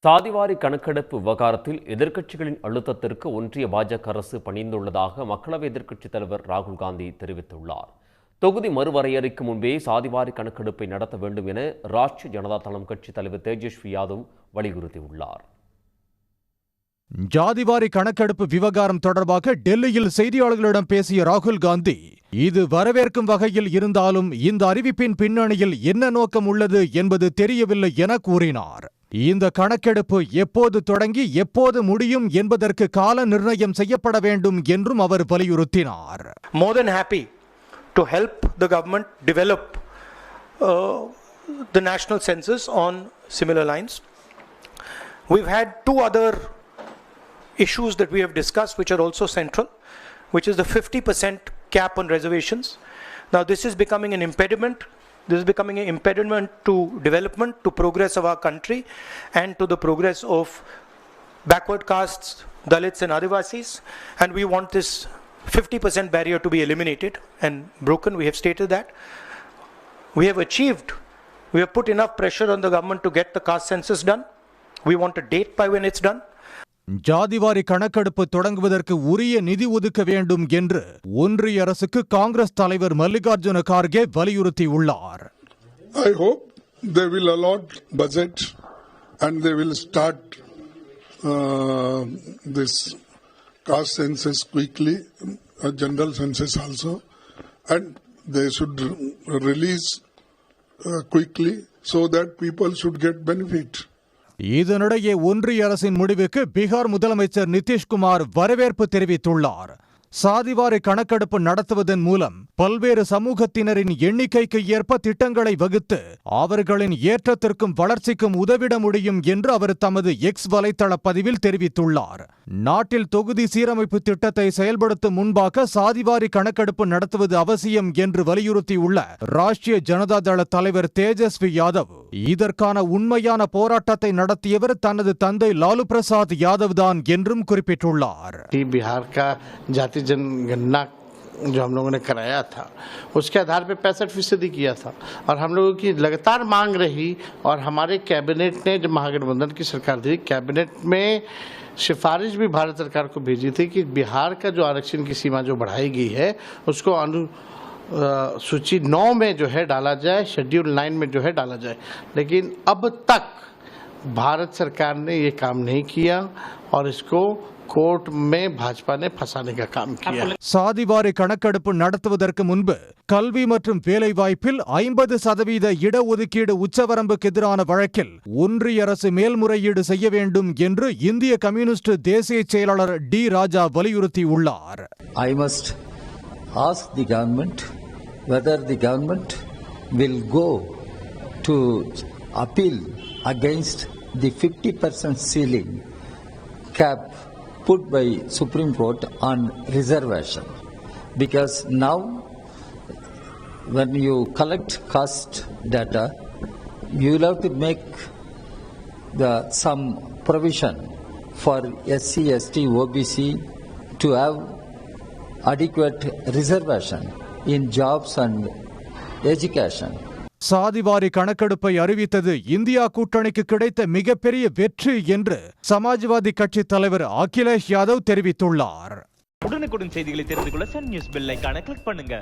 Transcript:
சாதிவாரி கணக்கெடுப்பு விவகாரத்தில் எதிர்க்கட்சிகளின் அழுத்தத்திற்கு ஒன்றிய பாஜக அரசு பணிந்துள்ளதாக மக்களவை எதிர்க்கட்சித் தலைவர் ராகுல் காந்தி தெரிவித்துள்ளார். தொகுதி மறுவரையறைக்கு முன்பே சாதிவாரி கணக்கெடுப்பை நடத்த வேண்டும் என ராஷ்டிரிய ஜனதா தளம் கட்சித் தலைவர் தேஜஸ்வி யாதவ் வலியுறுத்தியுள்ளார். ஜாதிவாரி கணக்கெடுப்பு விவகாரம் தொடர்பாக டெல்லியில் செய்தியாளர்களிடம் பேசிய ராகுல் காந்தி, இது வரவேற்கும் வகையில் இருந்தாலும் இந்த அறிவிப்பின் பின்னணியில் என்ன நோக்கம் உள்ளது என்பது தெரியவில்லை என கூறினார். இந்த கணக்கெடுப்பு எப்போது தொடங்கி எப்போது முடியும் என்பதற்கு கால நிர்ணயம் செய்யப்பட வேண்டும் என்றும் அவர் வலியுறுத்தினார். More than happy to help the government develop the national census on similar lines. We've had two other issues that we have discussed which are also central, which is the 50% cap on reservations. Now this is becoming an impediment. This is becoming an impediment to development, to progress of our country and to the progress of backward castes, Dalits and Adivasis, and we want this 50% barrier to be eliminated and broken. We have stated that. We have put enough pressure on the government to get the caste census done. We want a date by when it's done. ஜாதிவாரி கணக்கெடுப்பு தொடங்குவதற்கு உரிய நிதி ஒதுக்க வேண்டும் என்று ஒன்றிய அரசுக்கு காங்கிரஸ் தலைவர் மல்லிகார்ஜுன கார்கே வலியுறுத்தியுள்ளார். I hope they will allot budget and they will start this caste census quickly, a general census also, and they should release quickly so that people should get benefit. இதனிடையே ஒன்றிய அரசின் முடிவுக்கு பீகார் முதலமைச்சர் நிதிஷ்குமார் வரவேற்பு தெரிவித்துள்ளார். சாதிவாரி கணக்கெடுப்பு நடத்துவதன் மூலம் பல்வேறு சமூகத்தினரின் எண்ணிக்கைக்கு ஏற்ப திட்டங்களை வகுத்து அவர்களின் ஏற்றத்திற்கும் வளர்ச்சிக்கும் உதவிட முடியும் என்று அவர் தமது எக்ஸ் வலைத்தள பதிவில் தெரிவித்துள்ளார். நாட்டில் தொகுதி சீரமைப்பு திட்டத்தை செயல்படுத்தும் முன்பாக சாதிவாரி கணக்கெடுப்பு நடத்துவது அவசியம் என்று வலியுறுத்தியுள்ள ராஷ்டிரிய ஜனதா தள தலைவர் தேஜஸ்வி யாதவ், இதற்கான உண்மையான போராட்டத்தை நடத்தியவர் தனது தந்தை லாலு பிரசாத் யாதவ் தான் என்றும் குறிப்பிட்டுள்ளார். जनगणना जो हम लोगों ने कराया था उसके आधार पे 65% किया था और हम लोगों की लगातार मांग रही और हमारे कैबिनेट ने जब महागठबंधन की सरकार थी, कैबिनेट में सिफारिश भी भारत सरकार को भेजी थी कि बिहार का जो आरक्षण की सीमा जो बढ़ाई गई है उसको सूची 9 में जो है डाला जाए, शेड्यूल 9 में जो है डाला जाए, लेकिन अब तक भारत सरकार ने ये काम नहीं किया और इसको கோர்ட் में भाजपा ने फंसाने का काम किया. சாதிவாரி கணக்கெடுப்பு நடத்துவதற்கு முன்பு கல்வி மற்றும் வேலைவாய்ப்பில் 50% இடஒதுக்கீடு உச்சவரம்புக்கு எதிரான வழக்கில் ஒன்றிய அரசு மேல்முறையீடு செய்ய வேண்டும் என்று இந்திய கம்யூனிஸ்ட் தேசிய செயலாளர் டி ராஜா வலியுறுத்தியுள்ளார். I must ask the government whether the government will go to appeal against the 50% ceiling cap put by Supreme Court on reservation, because now when you collect caste data you will have to make some provision for SC, ST, OBC to have adequate reservation in jobs and education. சாதிவாரி கணக்கெடுப்பை அறிவித்தது India கூட்டணிக்கு கிடைத்த மிகப்பெரிய வெற்றி என்று சமாஜ்வாதி கட்சி தலைவர் அகிலேஷ் யாதவ் தெரிவித்துள்ளார். உடனுக்குடன் செய்திகளை தெரிந்து கொள்ள சன் நியூஸ் பெல் ஐகானை கிளிக் பண்ணுங்க.